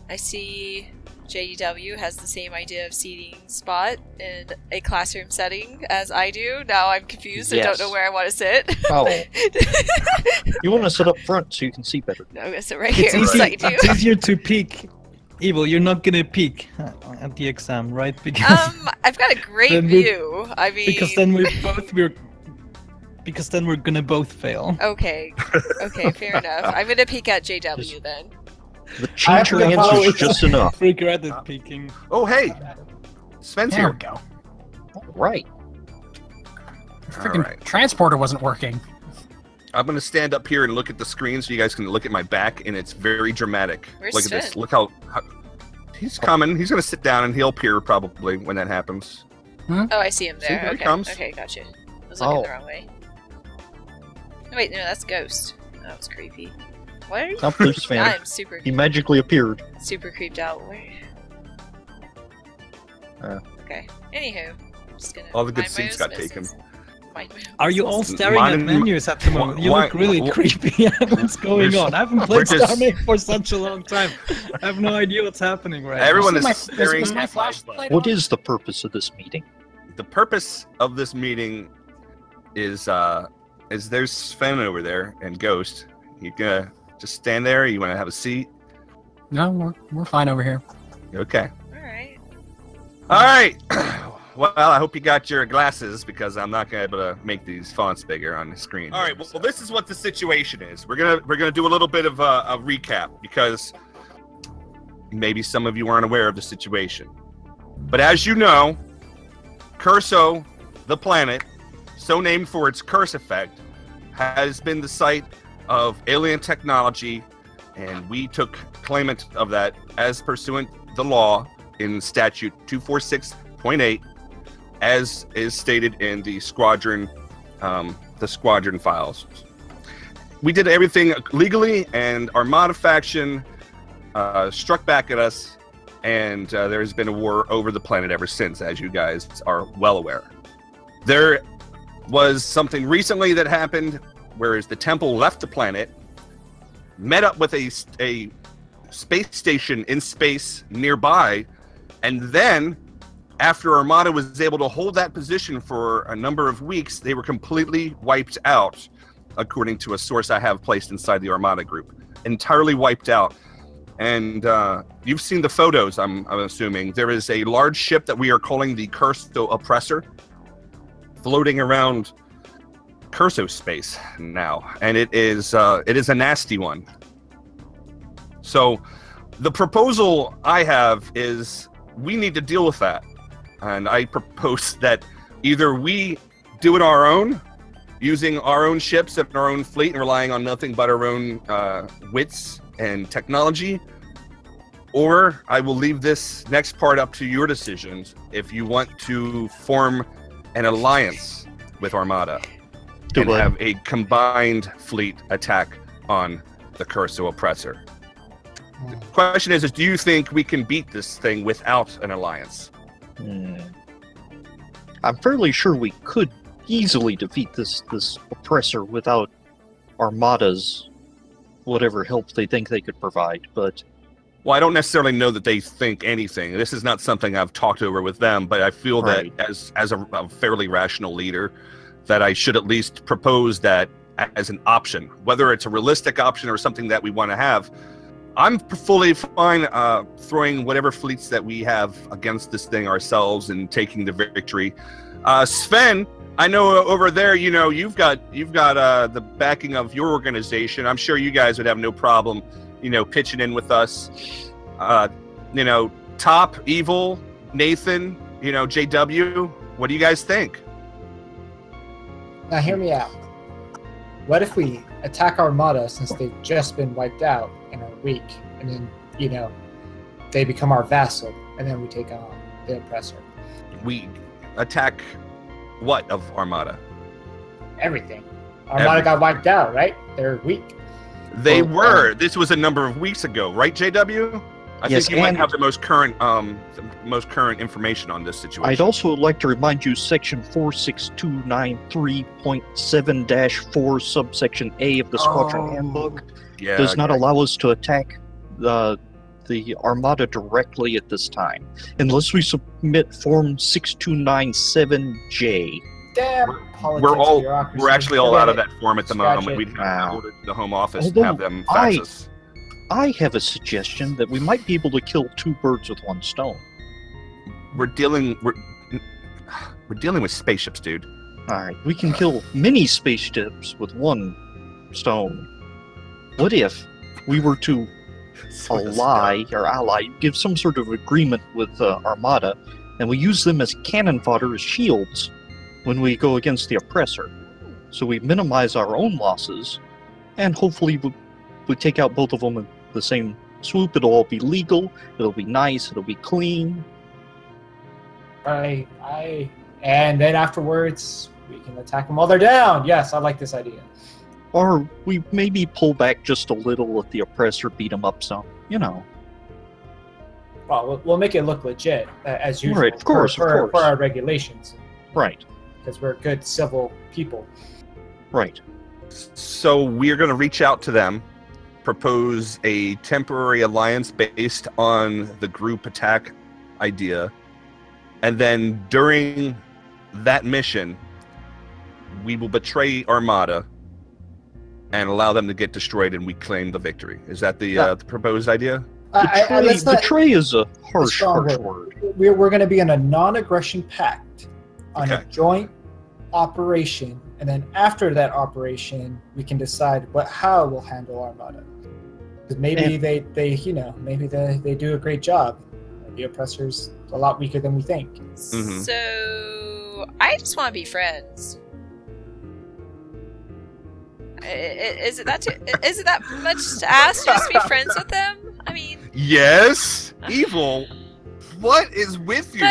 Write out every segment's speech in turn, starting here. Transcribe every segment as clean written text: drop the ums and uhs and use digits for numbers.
I see JW has the same idea of seating spot in a classroom setting as I do. Now I'm confused and don't know where I want to sit. Oh. You want to sit up front so you can see better. No, I'm gonna sit right here. It's easier to peek. Evil, you're not gonna peek at the exam, right? Because I've got a great view. I mean, because then we're gonna both fail. Okay. Okay, fair enough. I'm gonna peek at JW then. But change your answers just enough. Regretted peeking. Oh, hey! Sven's here. There we go. Right. Freaking transporter wasn't working. I'm gonna stand up here and look at the screen so you guys can look at my back, and it's very dramatic. Where's look Sven? at this. Look how he's coming. He's gonna sit down and he'll appear probably when that happens. Oh, I see him there. See, there he okay. comes. Okay, gotcha. I was looking the wrong way. Oh, wait, no, that's Ghost. That was creepy. What are you? Up there's Sven. I'm super. He magically appeared. Super creeped out. Where? Okay. Anywho, I'm just gonna. All the good mind my seats got business. taken. Are you all staring at menus at the moment? You look really creepy at what's going on. I haven't played StarMade for such a long time. I have no idea what's happening right now. Everyone is staring. Is my flashlight What on? is the purpose of this meeting? The purpose of this meeting is there's Sven over there and Ghost. You gonna just stand there? You want to have a seat? No, we're fine over here. Okay. All right. All right. Well, I hope you got your glasses because I'm not gonna be able to make these fonts bigger on the screen. All right. Well, this is what the situation is. We're gonna do a little bit of a recap because maybe some of you aren't aware of the situation. But as you know, Curso, the planet, so named for its curse effect, has been the site of alien technology, and we took claimant of that as pursuant the law in Statute 246.8, as is stated in the Squadron files. We did everything legally, and Armada faction struck back at us, and there has been a war over the planet ever since, as you guys are well aware. There was something recently that happened, whereas the temple left the planet, met up with a space station in space nearby, and then, after Armada was able to hold that position for a number of weeks, they were completely wiped out, according to a source I have placed inside the Armada group. Entirely wiped out. And you've seen the photos, I'm assuming. There is a large ship that we are calling the Curso Oppressor, floating around Curso space now. And it is a nasty one. So the proposal I have is we need to deal with that. And I propose that either we do it our own, using our own ships and our own fleet and relying on nothing but our own wits and technology, or I will leave this next part up to your decisions if you want to form an alliance with Armada and have a combined fleet attack on the Curso Oppressor. The question is, do you think we can beat this thing without an alliance? I'm fairly sure we could easily defeat this oppressor without Armada's whatever help they think they could provide, but... Well, I don't necessarily know that they think anything. This is not something I've talked over with them, but I feel that as a fairly rational leader, that I should at least propose that as an option. Whether it's a realistic option or something that we want to have, I'm fully fine throwing whatever fleets that we have against this thing ourselves and taking the victory. Sven, I know over there, you know, you've got the backing of your organization. I'm sure you guys would have no problem, you know, pitching in with us. You know, Top, Evil, Nathan, you know, JW. What do you guys think? Now hear me out. What if we attack Armada since they've just been wiped out and are weak, and then, you know, they become our vassal, and then we take on the oppressor? We attack what of Armada? Everything. Armada got wiped out, right? They're weak. They were. This was a number of weeks ago, right, JW? I think you might have the most current information on this situation. I'd also like to remind you, Section 46293.7-4, subsection A of the Squadron Handbook does not allow us to attack the the Armada directly at this time, unless we submit Form 6297J. Damn. Politics, we're actually all out of that form at the Scratch moment. it. We'd have to order to the home office Although and have them fax us. I have a suggestion that we might be able to kill 2 birds with 1 stone. We're dealing with spaceships, dude. Alright, we can kill many spaceships with 1 stone. What if we were to ally, give some sort of agreement with Armada, and we use them as cannon fodder, as shields, when we go against the oppressor. So we minimize our own losses, and hopefully we take out both of them in the same swoop. It'll all be legal, it'll be nice, it'll be clean. And then afterwards, we can attack them while they're down. Yes, I like this idea. Or we maybe pull back just a little, let the oppressor beat them up some, you know. Well, we'll make it look legit, as usual. Right, of course, for our regulations. Right. Because we're good civil people. Right. So we're going to reach out to them, propose a temporary alliance based on the group attack idea, and then during that mission, we will betray Armada and allow them to get destroyed, and we claim the victory. Is that the proposed idea? Betray is a harsh word. We're going to be in a non-aggression pact on a joint operation, and then after that operation, we can decide how we'll handle Armada. Because maybe they do a great job. The oppressor's a lot weaker than we think. Mm-hmm. So I just want to be friends. Is it that much to ask just to be friends with them? I mean, yes. Evil. What is with you?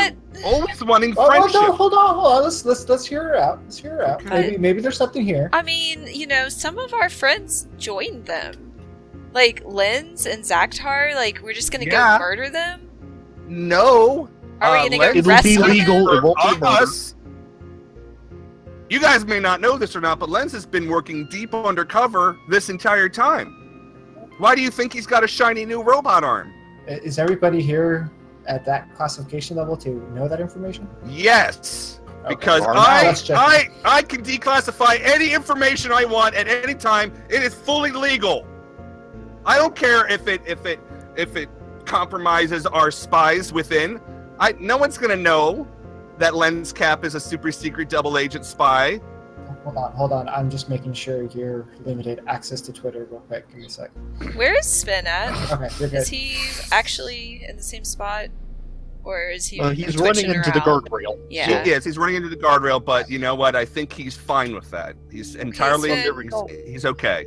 Always wanting friendship. Hold on. Let's hear her out. Okay. Maybe there's something here. I mean, some of our friends joined them, like Lenz and Zaktar. Like, we're just gonna go murder them? No. Are we gonna go it'll rescue be legal. them? It won't be murder. You guys may not know this or not, but Lenz has been working deep undercover this entire time. Why do you think he's got a shiny new robot arm? Is everybody here at that classification level to know that information? Yes, Okay. because I can declassify any information I want at any time. It is fully legal. I don't care if it compromises our spies within. No one's gonna know that Lens Cap is a super secret double agent spy. Hold on. I'm just making sure you're limited access to Twitter real quick. Give me a sec. Where is Spin at? Okay, you're good. Is he actually in the same spot? Or is he he's running into the guardrail. Yeah. He is. He's running into the guardrail, but you know what? I think he's fine with that. He's entirely... He's okay.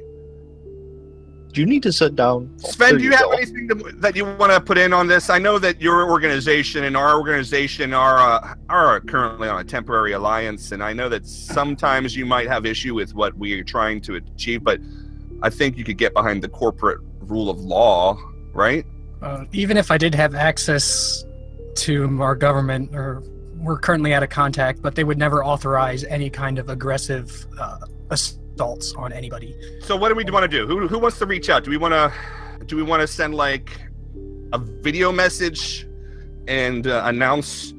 Do you need to sit down? Sven, do you have anything that you want to put in on this? I know that your organization and our organization are currently on a temporary alliance, and I know that sometimes you might have issue with what we are trying to achieve, but I think you could get behind the corporate rule of law, right? Even if I did have access to our government, or we're currently out of contact, but they would never authorize any kind of aggressive assaults on anybody. So what do we want to do? Who wants to reach out? Do we want to send like a video message and announce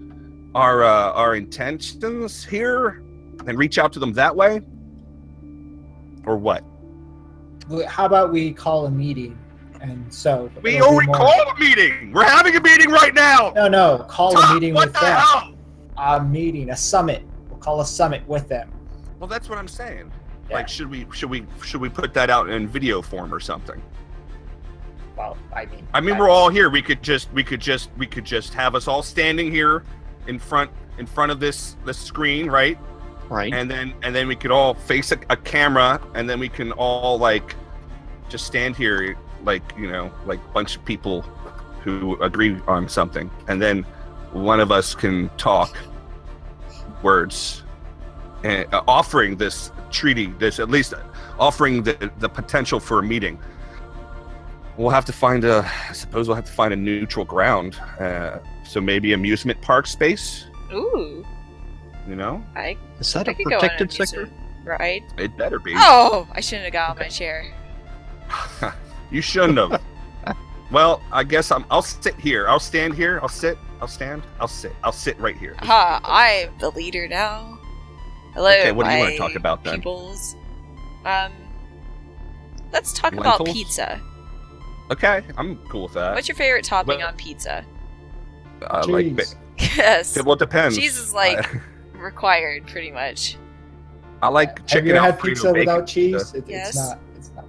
our intentions here and reach out to them that way, or what? How about we call a meeting? And so we already called a meeting. We're having a meeting right now. No. Call a meeting with them. Hell? A meeting, a summit. We'll call a summit with them. Well, that's what I'm saying. Yeah. Like, should we put that out in video form or something? Well, I mean, we're all here. We could just have us all standing here in front of this screen, right? Right. And then we could all face a camera, and then we can all like just stand here, like, like a bunch of people who agree on something, and then one of us can talk words and offering this treaty, at least offering the potential for a meeting. We'll have to find a neutral ground. So maybe amusement park space. Ooh. Is that a protected sector? Right. It better be. Oh, I shouldn't have got on my chair. You shouldn't have. Well, I guess I'll sit here. I'll stand here. I'll sit. I'll stand. I'll sit. I'll sit right here. I'm the leader now. Hello, okay, what do you want to talk about then? Peoples. Let's talk about pizza. Okay, I'm cool with that. What's your favorite topping on pizza? Like, yes. Well, it depends. Cheese is like required, pretty much. I like chicken. Have you had pizza without cheese? Yes. It's not.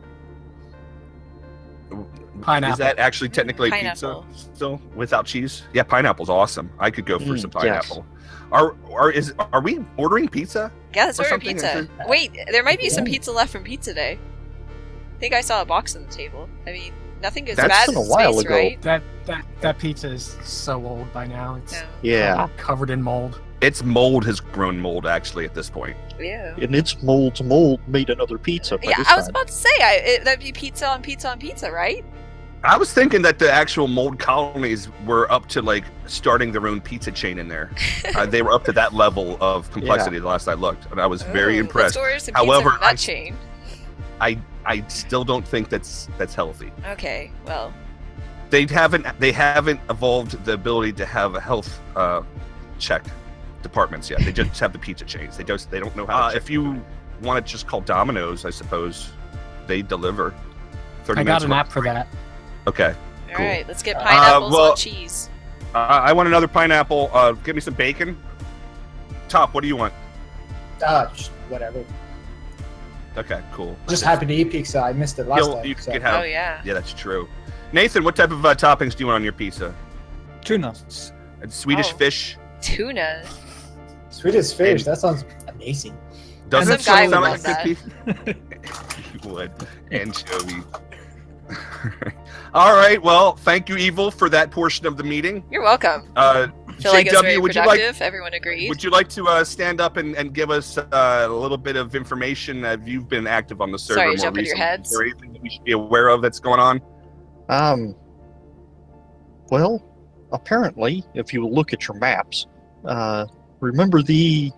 Pineapple. Is that actually technically Pineapple. pizza still without cheese? Yeah, pineapple's awesome. I could go for some pineapple. Yes. Are we ordering pizza? Yeah, let's order something? pizza. Wait, there might be some pizza left from Pizza Day. I think I saw a box on the table. I mean, nothing goes That's bad been in a while space, ago. right? That pizza is so old by now. It's Yeah. covered in mold. Its mold has grown mold actually at this point. Yeah. And its mold to mold made another pizza. By Yeah, this I was time. about to say, that'd be pizza on pizza on pizza, right? I was thinking that the actual mold colonies were up to like starting their own pizza chain in there. They were up to that level of complexity the last I looked, and I was very impressed. Let's order some However, pizza from that chain. I still don't think that's healthy. Okay, well. They haven't evolved the ability to have a health check departments yet. They just have the pizza chains. They don't know how. If you want to just call Domino's, I suppose they deliver. 30 I got minutes an app for that. Okay. All Cool. right, let's get pineapples on cheese. I want another pineapple. Give me some bacon. Top, what do you want? Just whatever. Okay, cool. Just happy to eat pizza. I missed it last time. You so. can have. Oh, yeah. Yeah, that's true. Nathan, what type of toppings do you want on your pizza? Tuna. Swedish fish. Tuna. Swedish fish. That sounds amazing. Doesn't Some guy sound would like love a good pizza? You would. Anchovy. All right. Well, thank you, Evil, for that portion of the meeting. You're welcome. JW, Feel like it's very would you productive. Everyone agreed. Would you like to stand up and give us a little bit of information? You've been active on the server Sorry, more jump in your recently. heads. Is there anything that we should be aware of that's going on? Well, apparently, if you look at your maps, remember the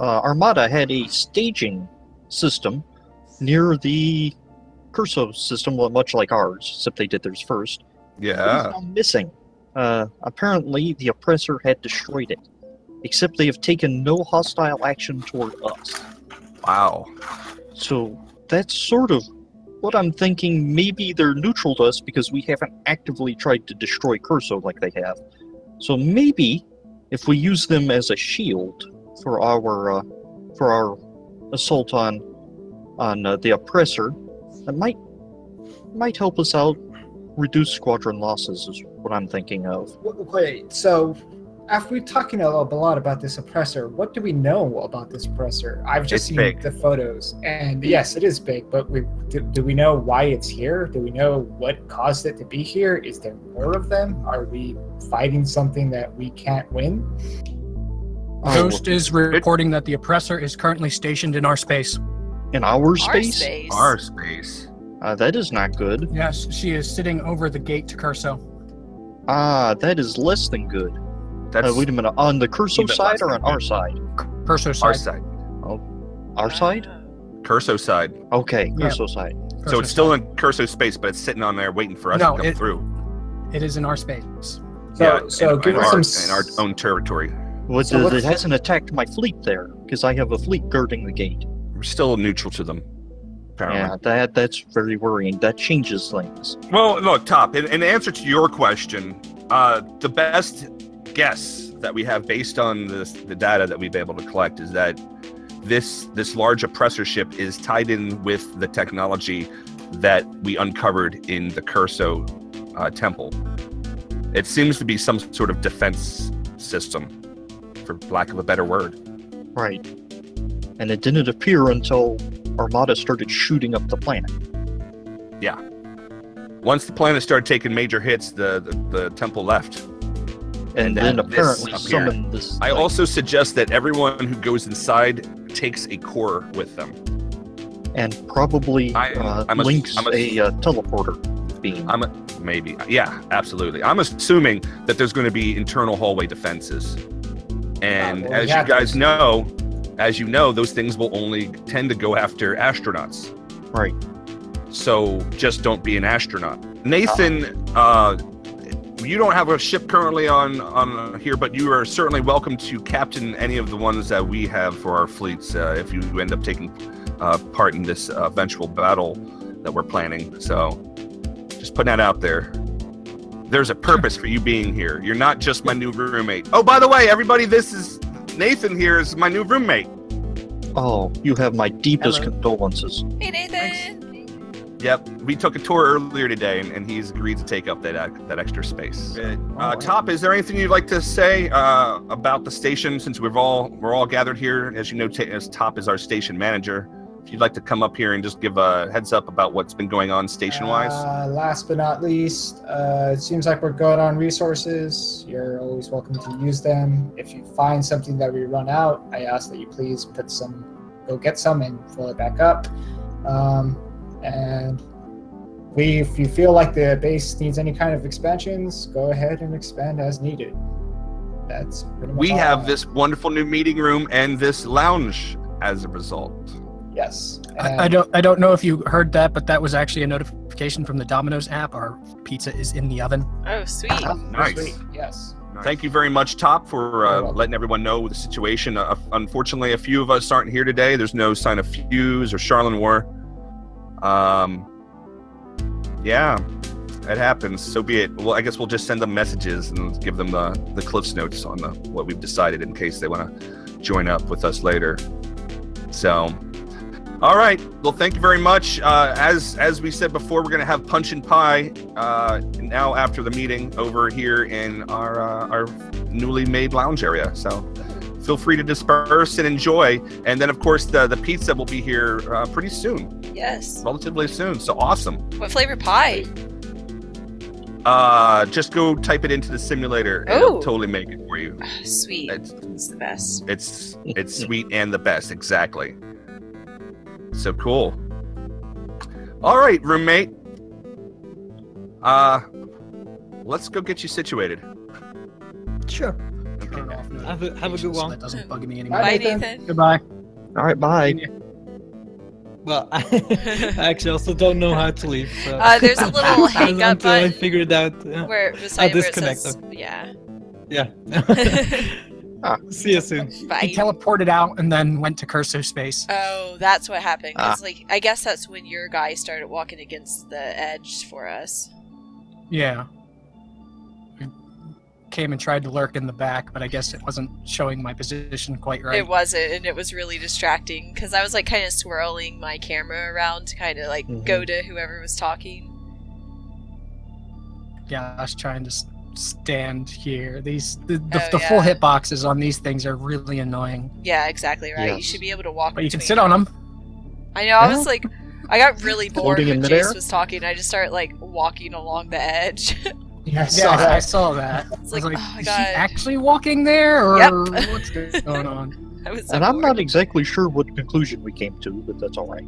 Armada had a staging system near the Curso system, well, much like ours, except they did theirs first. Yeah. It's now missing. Apparently, the Oppressor had destroyed it, except they have taken no hostile action toward us. Wow. So that's sort of what I'm thinking. Maybe they're neutral to us because we haven't actively tried to destroy Curso like they have. So maybe if we use them as a shield for our assault on the Oppressor, that might help us out, reduce squadron losses is what I'm thinking of. Wait, so after we're talking a lot about this Oppressor, what do we know about this Oppressor? I've just seen big. the photos, and yes, it is big, but do we know why it's here? Do we know what caused it to be here? Is there more of them? Are we fighting something that we can't win? Ghost is reporting that the Oppressor is currently stationed in our space. In our space? Our space. That is not good. Yes, she is sitting over the gate to Curso. That is less than good. That's Wait a minute, on the Curso even side less or than on our side? Curso side. our side. Our side? Curso side. Okay, Yeah. Curso side. So it's still in Curso space, but it's sitting on there waiting for us to come through. It is in our space. So give us in our own territory. Well, So it hasn't attacked my fleet there, because I have a fleet guarding the gate. We're still neutral to them. Apparently. Yeah, that's very worrying. That changes things. Well, look, Top, in answer to your question, the best guess that we have based on the data that we've been able to collect is that this large oppressor ship is tied in with the technology that we uncovered in the Curso temple. It seems to be some sort of defense system, for lack of a better word. Right. And it didn't appear until Armada started shooting up the planet. Yeah. Once the planet started taking major hits, the temple left. And then apparently this summoned this... I also suggest that everyone who goes inside takes a core with them. And probably links a teleporter beam. Maybe. Yeah, absolutely. I'm assuming that there's going to be internal hallway defenses. And as you guys know, those things will only tend to go after astronauts. Right. So just don't be an astronaut. Nathan, you don't have a ship currently on here, but you are certainly welcome to captain any of the ones that we have for our fleets if you end up taking part in this eventual battle that we're planning. So just putting that out there. There's a purpose for you being here. You're not just my new roommate. Oh, by the way, everybody, this is Nathan here is my new roommate. Oh, you have my deepest condolences. Hey, Nathan. Yep, we took a tour earlier today, and he's agreed to take up that extra space. Top, is there anything you'd like to say about the station? Since we're all gathered here, as you know, as Top is our station manager. If you'd like to come up here and just give a heads up about what's been going on station-wise. Last but not least, it seems like we're good on resources. You're always welcome to use them. If you find something that we run out, I ask that you please go get some and fill it back up. And if you feel like the base needs any kind of expansions, go ahead and expand as needed. That's pretty much We all have this wonderful new meeting room and this lounge as a result. Yes. I don't know if you heard that, but that was actually a notification from the Domino's app. Our pizza is in the oven. Oh, sweet. Nice. Sweet. Yes. Thank you very much, Top, for letting everyone know the situation. Unfortunately, a few of us aren't here today. There's no sign of Fuse or Charlene War. Yeah, it happens. So be it. Well, I guess we'll just send them messages and give them the Cliff's Notes on what we've decided in case they want to join up with us later. So, all right. Well, thank you very much. As we said before, we're going to have Punch and Pie now after the meeting over here in our newly made lounge area. So feel free to disperse and enjoy. And then, of course, the pizza will be here pretty soon. Yes. Relatively soon. So awesome. What flavor pie? Just go type it into the simulator and it'll totally make it for you. Sweet. It's the best. It's sweet and the best. Exactly. So cool. All right, roommate. Let's go get you situated. Sure. Okay. Have a good one. So that doesn't bug me anymore. Bye, Nathan. Goodbye. All right, bye. Well, I actually also don't know how to leave. So. There's a little hang up until I button figured out. where beside where it disconnect says, them. yeah. Yeah. See you soon. Bye. He teleported out and then went to cursive space. Oh, that's what happened. 'Cause, I guess that's when your guy started walking against the edge for us. Yeah. I came and tried to lurk in the back, but I guess it wasn't showing my position quite right. It wasn't, and it was really distracting because I was kind of swirling my camera around to kind of go to whoever was talking. Yeah, I was trying to stand here. The yeah. full hitboxes on these things are really annoying. Yeah, exactly right. Yes. You should be able to walk. But you can between sit on them. I know. I was I got really bored Floating when in midair? Jace was talking. I just started walking along the edge. Yeah, I saw that. It's I was oh my is he god. actually walking there, or Yep. what's going on? I was so And I'm bored. not exactly sure what conclusion we came to, but that's all right.